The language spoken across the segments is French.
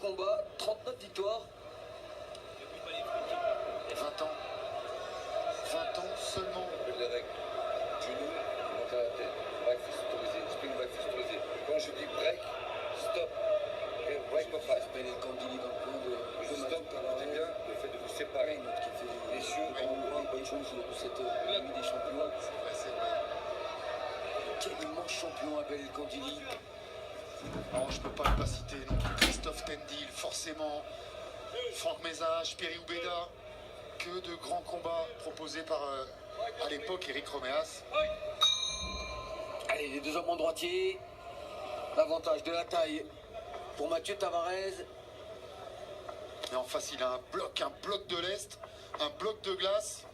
combats, 39 victoires. 20 ans. 20 ans seulement. Les règles. Genou, monter la tête. Break fist autorisé. Spring break fist autorisé. Quand je dis break, stop. Okay, break or fast. Ben El Kandili dans le coin de Stop, c'est bien le fait de vous séparer. qui fait Les cieux, une bonne chose pour cette nuit des champions. C'est vrai. Quel immense champion Abel El Kandili. Non, je peux pas ne pas citer non plus Christophe Tendil, forcément. Franck Mézage, Perry Oubeda. Que de grands combats proposés par, à l'époque, Eric Roméas. Allez, les deux hommes en droitier. L'avantage de la taille pour Mathieu Tavares. Et en face, il a un bloc de l'Est, un bloc de glace.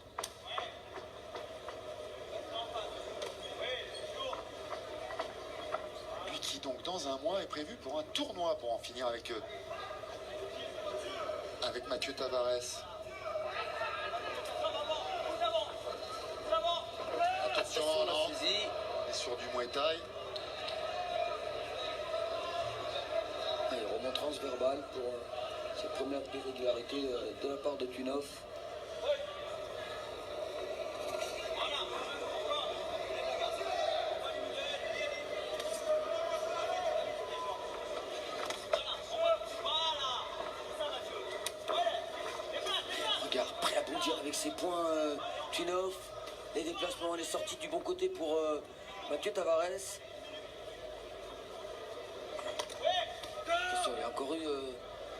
Lui qui, donc, dans un mois, est prévu pour un tournoi pour en finir avec Mathieu Tavares. Attention, la non, saisie. on est sur du Muay Thai. Allez, remontrance verbale pour cette première irrégularité de la part de Tunov. Regarde, prêt à bondir avec ses points, Tunov. Les déplacements, les sorties du bon côté pour Mathieu Tavares. Attention, il y a encore eu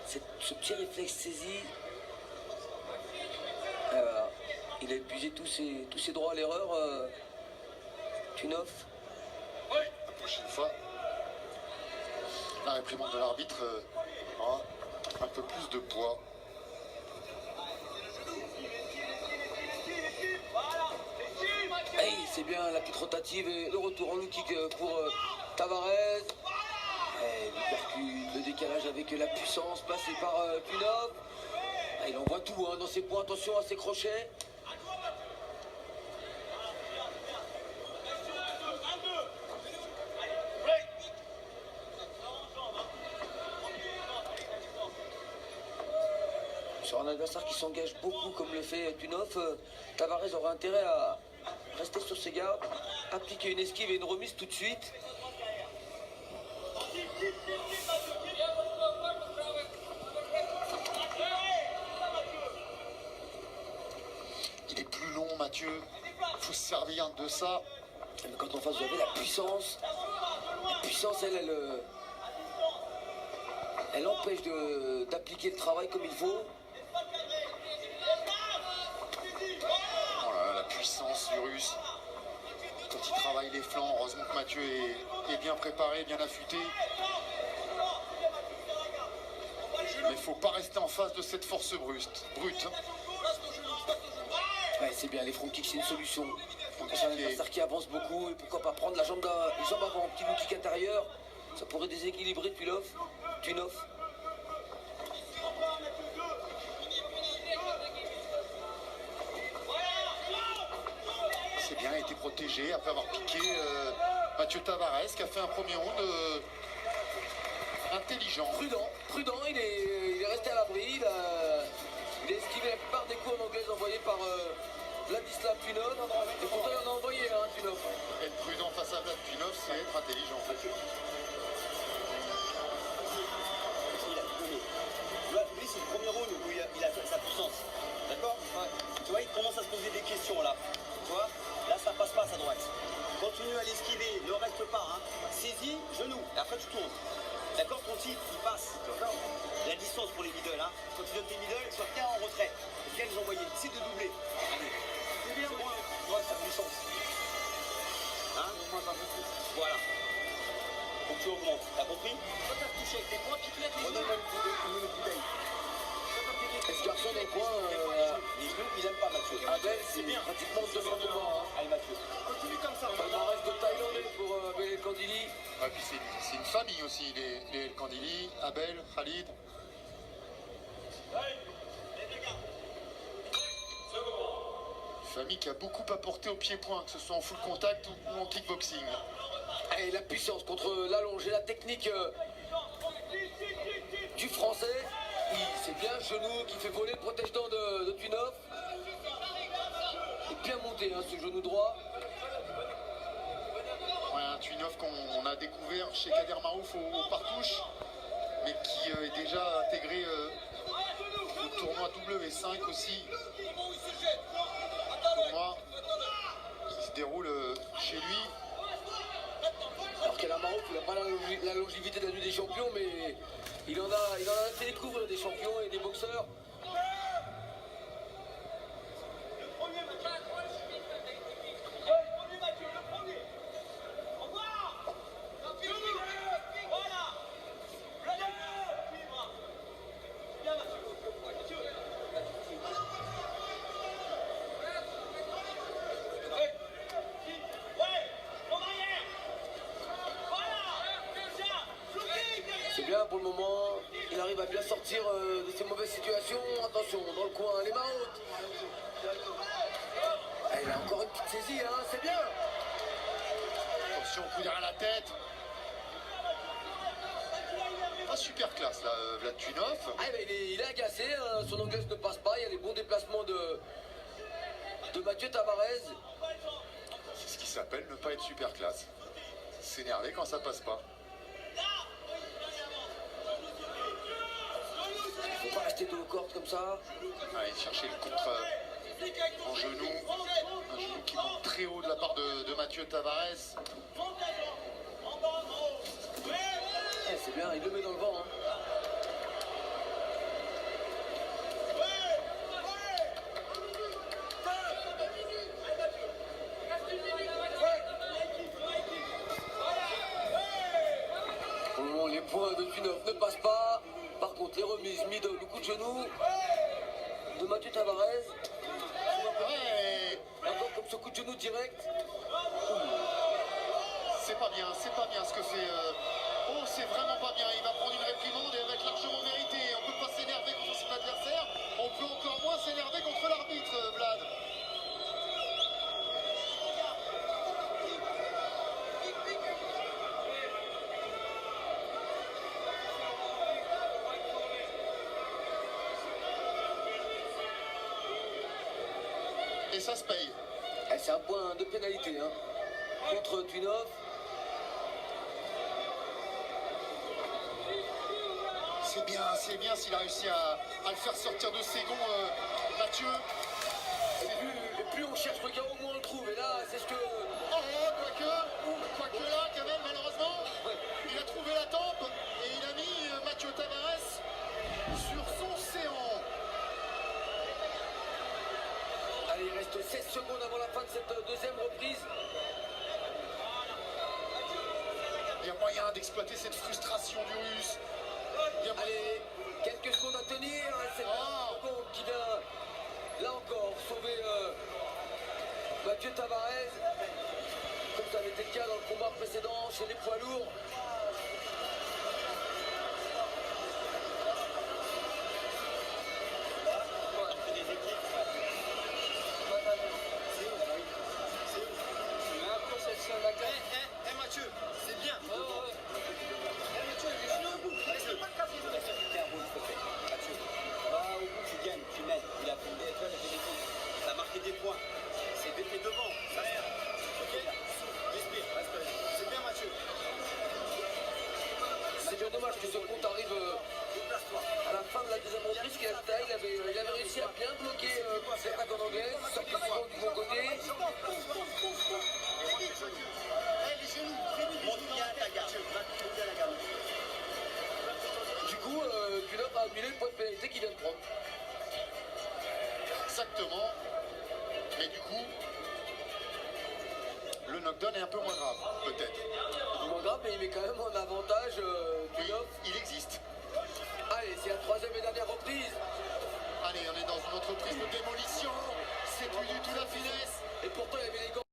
ce petit réflexe saisi. Voilà. Il a épuisé tous ses droits à l'erreur, Tunov. La prochaine fois, la réprimande de l'arbitre aura un peu plus de poids. Hey, c'est bien la petite rotative et le retour en low kick pour Tavares. Hey, le décalage avec la puissance passée par Tunov. Ah, il envoie tout hein, dans ses points, attention à ses crochets. Sur un adversaire qui s'engage beaucoup comme le fait Tunov, Tavares aura intérêt à rester sur ses gardes, appliquer une esquive et une remise tout de suite. Il est plus long, Mathieu. Il faut se servir de ça. Mais quand en face vous avez la puissance, elle empêche d'appliquer le travail comme il faut. Oh là là, la puissance du Russe. Quand il travaille les flancs, heureusement que Mathieu est bien préparé, bien affûté. Mais il ne faut pas rester en face de cette force brute. Ouais, c'est bien, les front kicks c'est une solution. C'est un adversaire qui avance beaucoup et pourquoi pas prendre la jambe avant, petit low kick intérieur. Ça pourrait déséquilibrer Tunov. C'est bien, été protégé après avoir piqué Mathieu Tavares qui a fait un premier round intelligent. Prudent, il est resté à l'abri, il a esquivé la plupart des coups en anglaise envoyés par Vladislav Tunov. Et pourtant il en a envoyé Tunov. Être prudent face à Vlad Tunov, c'est être intelligent. Lui, c'est le premier round où il a sa puissance. D'accord? Tu vois, il commence à se poser des questions là. Tu vois? Là, ça passe pas à sa droite. Continue à l'esquiver, ne reste pas. Saisis, genou, et après tu tournes. D'accord? Ton titre, il passe. D'accord? La distance pour les middle. Quand tu donnes tes middle, sois bien en retrait. Viens les envoyer. Essaye de doubler. Allez. C'est bien, moi. Tu vois, sa puissance. Voilà. Faut que tu augmentes. T'as compris? Quand t'as touché avec tes poings, pique-les à tes genoux. Redonne-moi une bouteille. Ce garçon dans le coin, Il aime pas Mathieu. Abel, c'est pratiquement 2 fois de mort. Allez Mathieu. Continue comme ça. Palmarès de Thaïlandais pour Abel El Kandili. Et puis c'est une famille aussi, les El Kandili, Abel, Khalid. Famille qui a beaucoup apporté au pied-point, que ce soit en full contact ou en kickboxing. Et la puissance contre l'allonge et la technique du français. bien genou qui fait voler le protège-dents de Tunov. Et bien monté ce genou droit. Ouais, un Twinov qu'on a découvert chez Kader Marouf au Partouche, mais qui est déjà intégré au tournoi W5 aussi. Tournoi qui se déroule chez lui. Alors qu'Alain Marouf, il n'a pas la longévité de la Ligue des Champions, mais il en a fait découvrir des champions et des boxeurs. C'est bien pour le moment, il arrive à bien sortir de ces mauvaises situations. Attention, dans le coin, les mains hautes. Ah, il a encore une petite saisie, c'est bien. Attention, coup derrière la tête. Pas super classe là, Vlad Twinov. Ah, il est agacé, son anglaise ne passe pas. Il y a les bons déplacements de Mathieu Tavares. C'est ce qui s'appelle ne pas être super classe. S'énerver quand ça passe pas. Il ne faut pas rester dos aux cordes comme ça. Allez, chercher le contre en genou. Un genou qui monte très haut de la part de Mathieu Tavares. C'est bien, il le met dans le vent. Pour le moment, les points de Tunov ne passent pas. Par contre, les remises, middle, le coup de genou de Mathieu Tavares. Ouais. Encore comme ce coup de genou direct. C'est pas bien ce que fait. Oh, c'est vraiment pas bien. Il va prendre une réprimande et elle va être largement méritée. On peut pas s'énerver contre son adversaire. On peut encore moins s'énerver contre l'arbitre, Vlad. Et ça se paye. C'est un point de pénalité contre Twinov. C'est bien s'il a réussi à le faire sortir de ses gonds, Mathieu. Et plus on cherche le chaos, moins on le trouve. Et là, c'est ce que... Quoique là, quand même, malheureusement, il a trouvé la tempe et il a mis Mathieu Tavares sur son séant. Allez, il reste 16 secondes avant la fin de cette deuxième reprise. Il y a moyen d'exploiter cette frustration du Russe. Allez, quelques secondes à tenir. C'est seconde qui vient, là encore, sauver Mathieu Tavares. Comme ça avait été le cas dans le combat précédent chez les poids lourds. Mathieu, c'est bien. Tu gagnes, tu mènes. Il a fait des étoiles, il a fait des coups. Ça a marqué des points. C'est devant. Ça sert. Ok. Respire. C'est bien, Mathieu. C'est bien dommage que ce compte arrive à la fin de la deuxième reprise. Il avait réussi à bien bloquer cette attaque en anglais. Sorti souvent du bon côté. Monte bien ta garde. Monte bien la garde. Du coup, Tunov a annulé le point de pénalité qu'il vient de prendre. Exactement. Mais du coup, le knockdown est un peu moins grave, peut-être. Moins grave, mais il met quand même un avantage. Oui, Tunov. il existe. Allez, c'est la troisième et dernière reprise. Allez, on est dans une entreprise de démolition. C'est plus du tout la finesse. Et pourtant, il avait les gants.